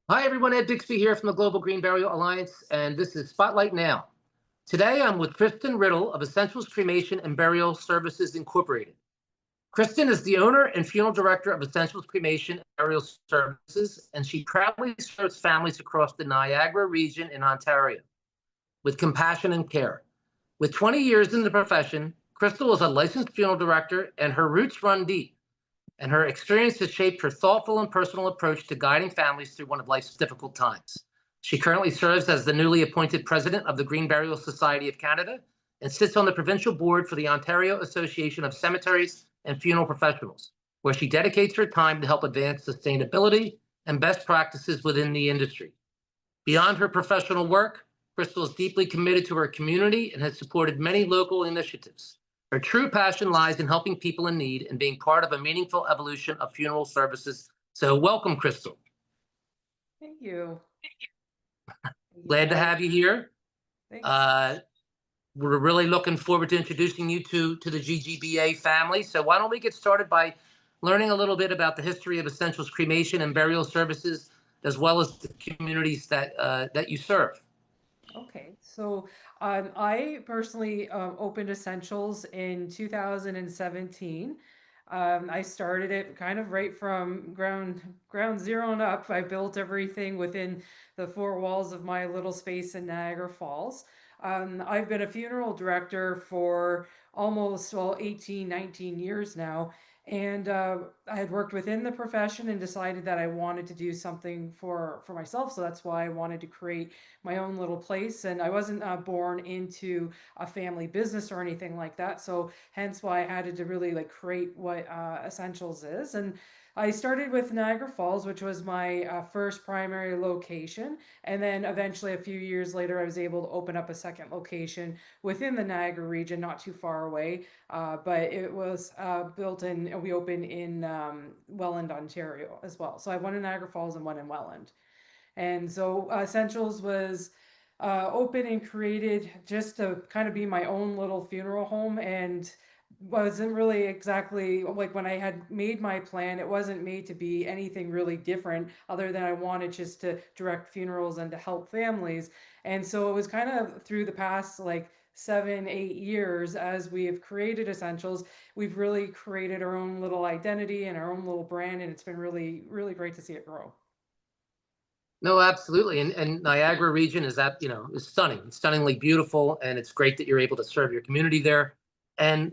Hi, everyone. Ed Bixby here from the Global Green Burial Alliance, and this is Spotlight Now. Today, I'm with Krystal Riddell of Essentials Cremation and Burial Services Incorporated. Kristen is the owner and funeral director of Essentials Cremation and Burial Services, and she proudly serves families across the Niagara region in Ontario with compassion and care. With 20 years in the profession, Krystal is a licensed funeral director, and her roots run deep, and her experience has shaped her thoughtful and personal approach to guiding families through one of life's difficult times. She currently serves as the newly appointed president of the Green Burial Society of Canada and sits on the provincial board for the Ontario Association of Cemeteries and Funeral Professionals, where she dedicates her time to help advance sustainability and best practices within the industry. Beyond her professional work, Krystal is deeply committed to her community and has supported many local initiatives. Her true passion lies in helping people in need and being part of a meaningful evolution of funeral services. So, welcome, Krystal. Thank you. Thank you, Glad to Ed. have you here. Thanks. Uh, we're really looking forward to introducing you to the GGBA family. So, why don't we get started by learning a little bit about the history of Essentials Cremation and Burial Services, as well as the communities that you serve. Okay, so I personally opened Essentials in 2017. I started it kind of right from ground zero and up. I built everything within the four walls of my little space in Niagara Falls. I've been a funeral director for almost, well, 18, 19 years now. And I had worked within the profession and decided that I wanted to do something for myself. So that's why I wanted to create my own little place. And I wasn't born into a family business or anything like that. So hence why I had to really like create what Essentials is. And I started with Niagara Falls, which was my first primary location. And then eventually, a few years later, I was able to open up a second location within the Niagara region, not too far away. But it was built in, we opened in Welland, Ontario as well. So I have one in Niagara Falls and one in Welland. And so Essentials was open and created just to kind of be my own little funeral home, and wasn't really exactly like when I had made my plan, it wasn't made to be anything really different other than I wanted just to direct funerals and to help families. And so it was kind of through the past like 7, 8 years as we have created Essentials, we've really created our own little identity and our own little brand, and it's been really, really great to see it grow. No, absolutely. And Niagara region is that, is stunning. It's stunningly beautiful, and it's great that you're able to serve your community there. And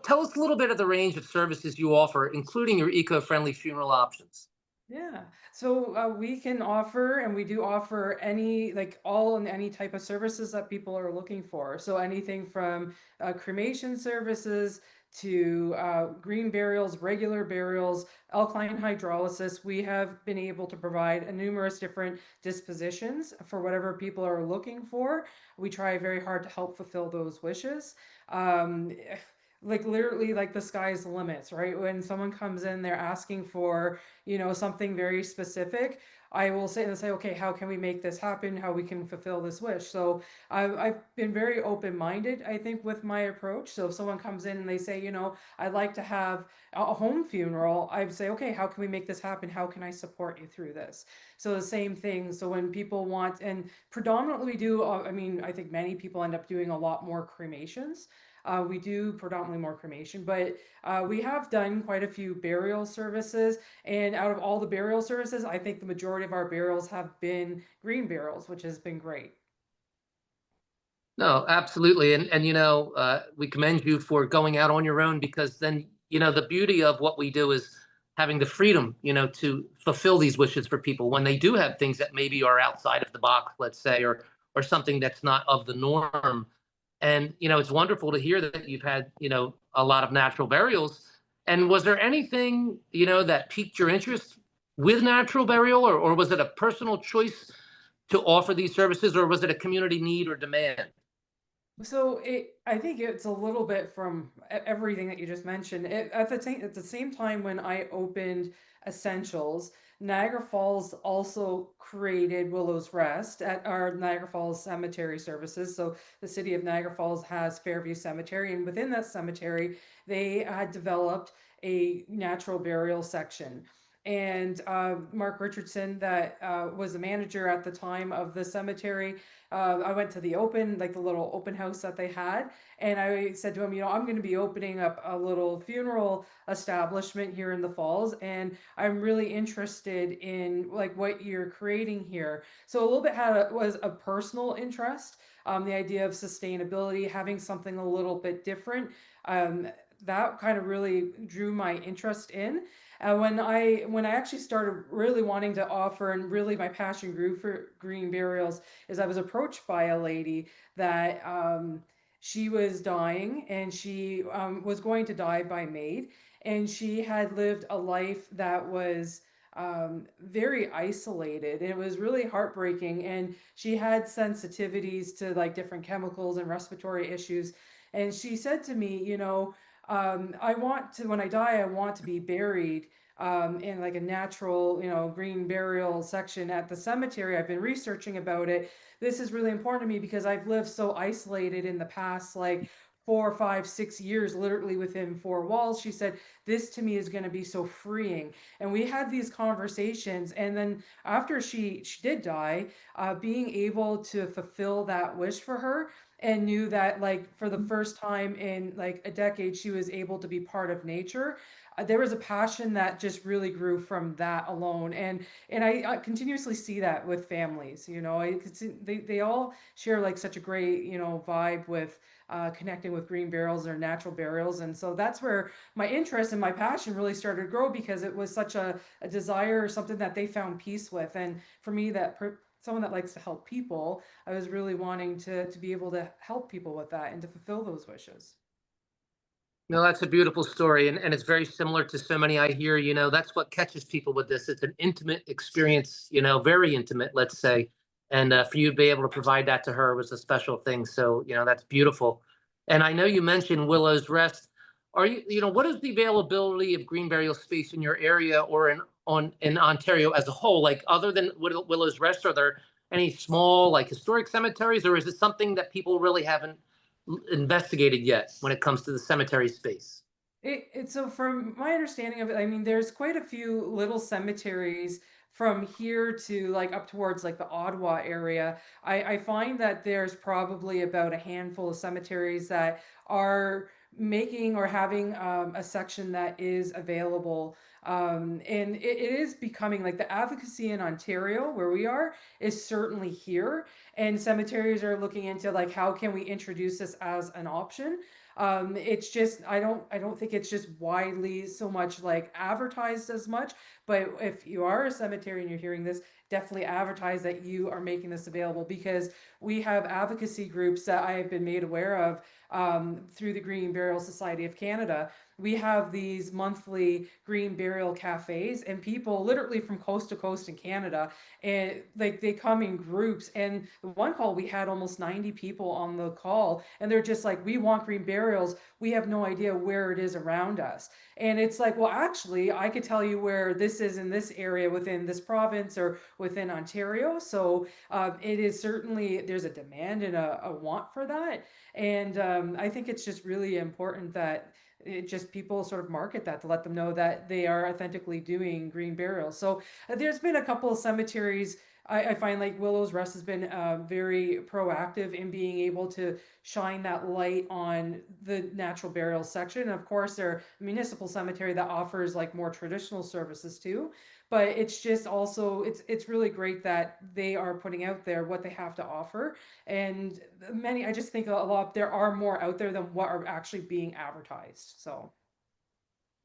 tell us a little bit of the range of services you offer, including your eco-friendly funeral options. Yeah. So we can offer, and we do offer any, like all and any type of services that people are looking for. So anything from cremation services to green burials, regular burials, alkaline hydrolysis. We have been able to provide a numerous different dispositions for whatever people are looking for. We try very hard to help fulfill those wishes. Um, like literally like the sky's the limits, right? When someone comes in, they're asking for, something very specific. I will say, okay, how can we make this happen? How we can fulfill this wish? So I've been very open-minded, I think, with my approach. So if someone comes in and they say, I'd like to have a home funeral, I'd say, okay, how can we make this happen? How can I support you through this? So the same thing. So when people want, and predominantly we do, I mean, I think many people end up doing a lot more cremations. We do predominantly more cremation, but we have done quite a few burial services. And out of all the burial services, I think the majority of our burials have been green burials, which has been great. No, absolutely. And we commend you for going out on your own, because then, the beauty of what we do is having the freedom, to fulfill these wishes for people when they do have things that maybe are outside of the box, let's say, or something that's not of the norm. And, it's wonderful to hear that you've had, a lot of natural burials. And was there anything, that piqued your interest with natural burial, or was it a personal choice to offer these services, or was it a community need or demand? So I think it's a little bit from everything that you just mentioned. At the same time, when I opened Essentials, Niagara Falls also created Willow's Rest at our Niagara Falls Cemetery services. So the city of Niagara Falls has Fairview Cemetery, and within that cemetery, they had developed a natural burial section. and Mark Richardson, that was the manager at the time of the cemetery. I went to the like the little open house that they had, and I said to him, you know, I'm going to be opening up a little funeral establishment here in the Falls, and I'm really interested in like what you're creating here. So a little bit was a personal interest, the idea of sustainability, having something a little bit different. Um, that kind of really drew my interest in. When I actually started really wanting to offer, and really my passion grew for green burials, is I was approached by a lady that she was dying, and she was going to die by maid, and she had lived a life that was very isolated, and it was really heartbreaking, and she had sensitivities to like different chemicals and respiratory issues. And she said to me, you know, I want to, when I die, I want to be buried in like a natural, you know, green burial section at the cemetery. I've been researching about it. This is really important to me because I've lived so isolated in the past, like 4, 5, 6 years, literally within four walls. She said, this to me is going to be so freeing. And we had these conversations. And then after she did die, being able to fulfill that wish for her, and knew that like for the first time in like a decade she was able to be part of nature. There was a passion that just really grew from that alone. And I continuously see that with families, you know. I could see they all share like such a great, you know, vibe with connecting with green burials or natural burials. And so that's where my interest and my passion really started to grow, because it was such a desire, or something that they found peace with. And for me, someone that likes to help people, I was really wanting to be able to help people with that and to fulfill those wishes. No, that's a beautiful story, and it's very similar to so many I hear. You know, that's what catches people with this. It's an intimate experience, you know, very intimate, let's say. And for you to be able to provide that to her was a special thing. So, you know, that's beautiful. And I know you mentioned Willow's Rest. Are you, you know, what is the availability of green burial space in your area or in Ontario as a whole? Like, other than Willow's Rest, are there any small, like, historic cemeteries, or is it something that people really haven't investigated yet when it comes to the cemetery space? So from my understanding of it, I mean, there's quite a few little cemeteries from here to like up towards like the Ottawa area. I find that there's probably about a handful of cemeteries that are making or having a section that is available. And it is becoming like the advocacy in Ontario, where we are, is certainly here. And cemeteries are looking into like how can we introduce this as an option. It's just I don't think it's just widely so much like advertised as much. But if you are a cemetery and you're hearing this, definitely advertise that you are making this available, because we have advocacy groups that I have been made aware of through the Green Burial Society of Canada. We have these monthly green burial cafes, and people literally from coast to coast in Canada, and like they come in groups. And the one call, we had almost 90 people on the call, and they're just like, we want green burials, we have no idea where it is around us. And it's like, well, actually I could tell you where this is in this area within this province or within Ontario. So it is certainly, there's a demand and a want for that. And I think it's just really important that it just people sort of market that, to let them know that they are authentically doing green burials. So there's been a couple of cemeteries. I find like Willow's Rest has been very proactive in being able to shine that light on the natural burial section. And of course, they're a municipal cemetery that offers like more traditional services too. But it's just also it's really great that they are putting out there what they have to offer. And many, I just think a lot there are more out there than what are actually being advertised. So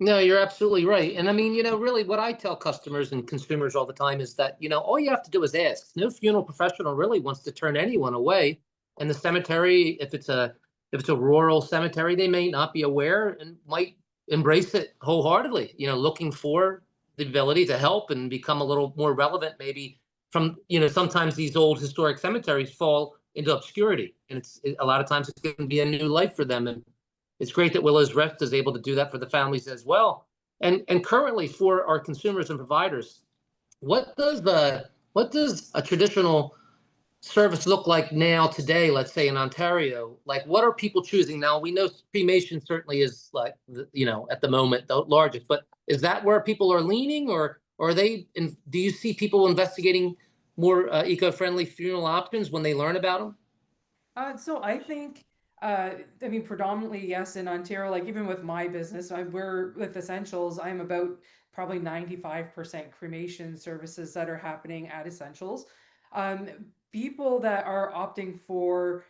No, you're absolutely right. And I mean, you know, really what I tell customers and consumers all the time is that, you know, all you have to do is ask. No funeral professional really wants to turn anyone away. And the cemetery, if it's a rural cemetery, they may not be aware and might embrace it wholeheartedly, you know, looking for the ability to help and become a little more relevant, maybe from, you know, sometimes these old historic cemeteries fall into obscurity. And a lot of times it's going to be a new life for them. And it's great that Willow's Rest is able to do that for the families as well. And currently for our consumers and providers, what does a traditional service look like now today? Let's say in Ontario, like what are people choosing now? We know cremation certainly is like you know, at the moment the largest, but is that where people are leaning, or Or are do you see people investigating more eco-friendly funeral options when they learn about them? So I think, I mean, predominantly, yes, in Ontario, like even with my business, we're with Essentials, I'm about probably 95% cremation services that are happening at Essentials. Um, People that are opting for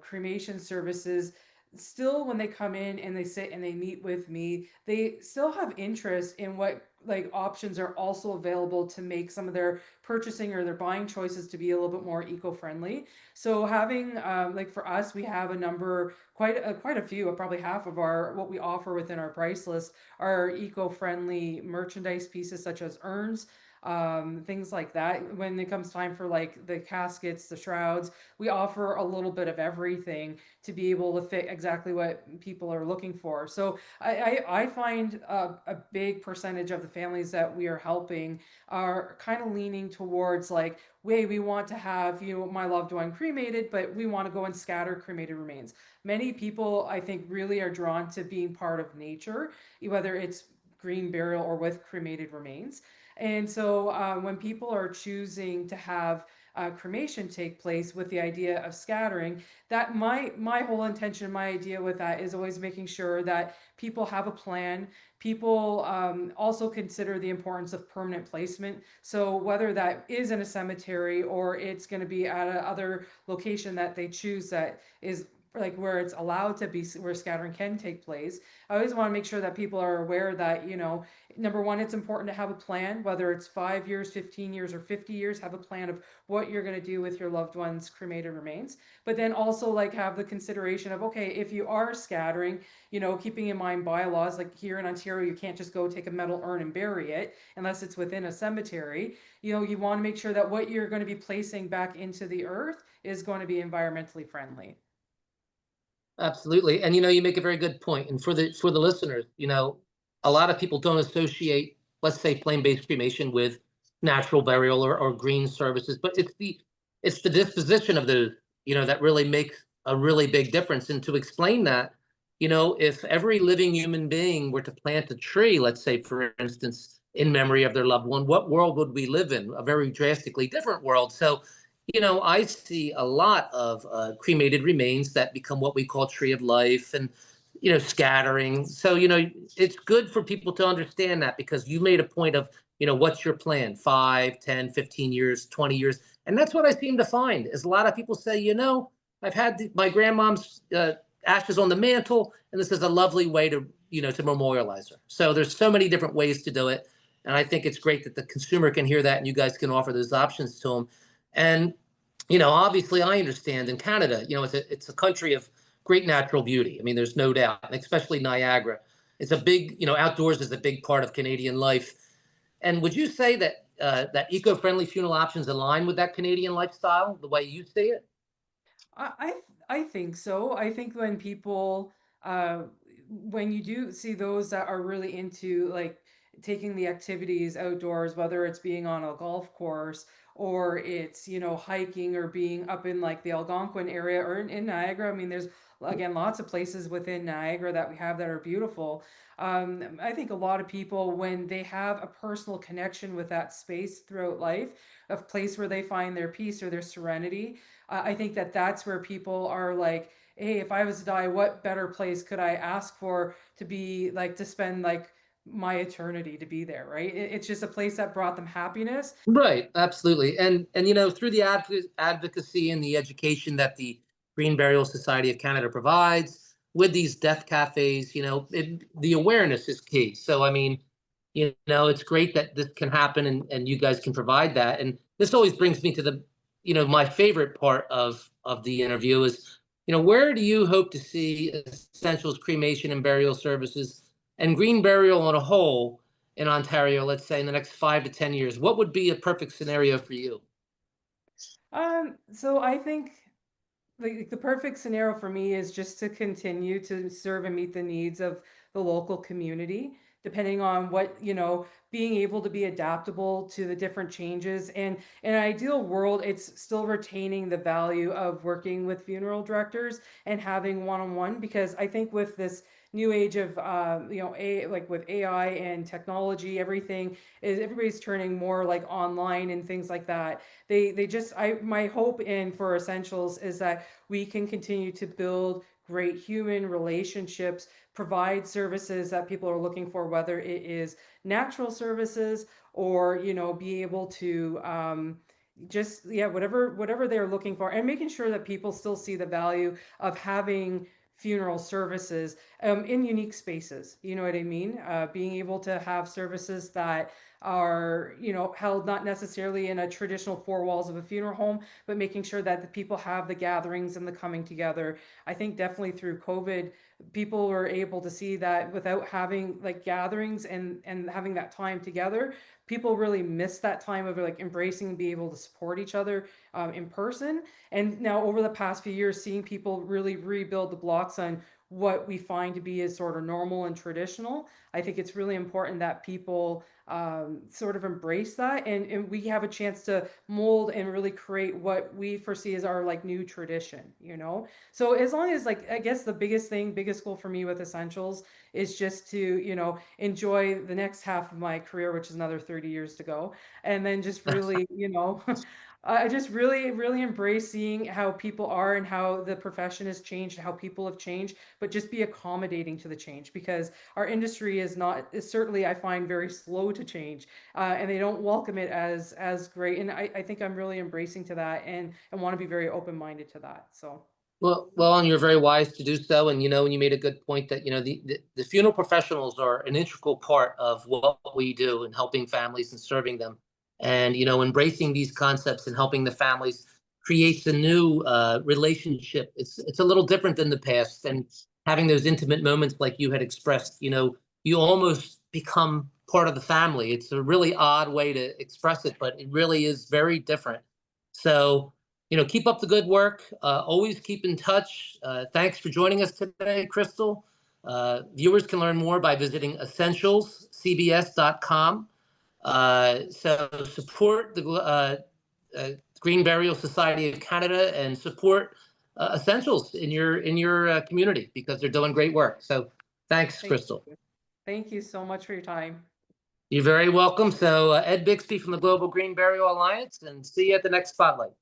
cremation services, still when they come in and they sit and they meet with me, they still have interest in what like options are also available to make some of their purchasing or their buying choices to be a little bit more eco-friendly. So having like for us, we have a number, quite a few, probably half of our what we offer within our price list are eco-friendly merchandise pieces such as urns, things like that. When it comes time for like the caskets, the shrouds, we offer a little bit of everything to be able to fit exactly what people are looking for. So I find a big percentage of the families that we are helping are kind of leaning towards like, way we want to have my loved one cremated, but we want to go and scatter cremated remains. Many people, I think, really are drawn to being part of nature, whether it's green burial or with cremated remains. And so when people are choosing to have cremation take place with the idea of scattering, that my whole intention, my idea with that is always making sure that people have a plan. People also consider the importance of permanent placement. So whether that is in a cemetery or it's going to be at another location that they choose that is like where it's allowed to be, where scattering can take place, I always want to make sure that people are aware that, number one, it's important to have a plan, whether it's 5 years, 15 years, or 50 years, have a plan of what you're going to do with your loved one's cremated remains. But then also like have the consideration of, okay, if you are scattering, keeping in mind bylaws, like here in Ontario, you can't just go take a metal urn and bury it unless it's within a cemetery. You want to make sure that what you're going to be placing back into the earth is going to be environmentally friendly. Absolutely. And you make a very good point. And for the listeners, a lot of people don't associate, let's say, flame-based cremation with natural burial or green services, but it's the disposition of those, that really makes a really big difference. And to explain that, if every living human being were to plant a tree, let's say, for instance, in memory of their loved one, what world would we live in? A very drastically different world. So I see a lot of cremated remains that become what we call tree of life and, scattering. So, it's good for people to understand that because you made a point of, what's your plan? 5, 10, 15 years, 20 years. And that's what I seem to find is a lot of people say, I've had my grandmom's ashes on the mantle, and this is a lovely way to memorialize her. So there's so many different ways to do it. And I think it's great that the consumer can hear that and you guys can offer those options to them. And obviously, I understand in Canada, it's a country of great natural beauty. I mean, there's no doubt, and especially Niagara. It's a big, outdoors is a big part of Canadian life. And would you say that that eco-friendly funeral options align with that Canadian lifestyle, the way you see it? I think so. I think when people, uh, when you do see those that are really into like taking the activities outdoors, whether it's being on a golf course or it's, hiking or being up in like the Algonquin area or in Niagara. I mean, there's again lots of places within Niagara that we have that are beautiful. I think a lot of people, when they have a personal connection with that space throughout life, a place where they find their peace or their serenity, I think that that's where people are like, hey, if I was to die, what better place could I ask for to be like to spend like my eternity to be there, right? It's just a place that brought them happiness. Right, absolutely. And through the advocacy and the education that the Green Burial Society of Canada provides with these death cafes, the awareness is key. So I mean, it's great that this can happen and you guys can provide that. And this always brings me to my favorite part of the interview is, where do you hope to see Essentials cremation and burial services and green burial on a whole in Ontario, let's say in the next 5 to 10 years? What would be a perfect scenario for you? So I think the perfect scenario for me is just to continue to serve and meet the needs of the local community, depending on what, being able to be adaptable to the different changes. And in an ideal world, it's still retaining the value of working with funeral directors and having one-on-one, because I think with this new age of like with AI and technology, everybody's turning more like online and things like that. They just I my hope in for Essentials is that we can continue to build great human relationships, provide services that people are looking for, whether it is natural services or be able to just whatever they're looking for, and making sure that people still see the value of having funeral services in unique spaces. You know what I mean? Being able to have services that are held not necessarily in a traditional four walls of a funeral home, but making sure that the people have the gatherings and the coming together. I think definitely through COVID, people were able to see that without having like gatherings and having that time together, people really miss that time of like embracing and be able to support each other in person. And now over the past few years, seeing people really rebuild the blocks on what we find to be as sort of normal and traditional, I think it's really important that people sort of embrace that, and we have a chance to mold and really create what we foresee as our like new tradition. So as long as, like, I guess the biggest goal for me with Essentials is just to enjoy the next half of my career, which is another 30 years to go, and then just really I just really embrace seeing how people are and how the profession has changed, how people have changed, but just be accommodating to the change, because our industry is certainly, I find, very slow to change, and they don't welcome it as great. And I think I'm really embracing to that, and want to be very open-minded to that. So Well, and you're very wise to do so. And and you made a good point that the funeral professionals are an integral part of what we do in helping families and serving them. And embracing these concepts and helping the families creates a new relationship. It's a little different than the past, and having those intimate moments like you had expressed. You almost become part of the family. It's a really odd way to express it, but it really is very different. So keep up the good work. Always keep in touch. Thanks for joining us today, Krystal. Viewers can learn more by visiting essentialscbs.com. So support the Green Burial Society of Canada, and support Essentials in your community, because they're doing great work. So thanks, thank Krystal. you. Thank you so much for your time. You're very welcome. So Ed Bixby from the Global Green Burial Alliance, and see you at the next Spotlight.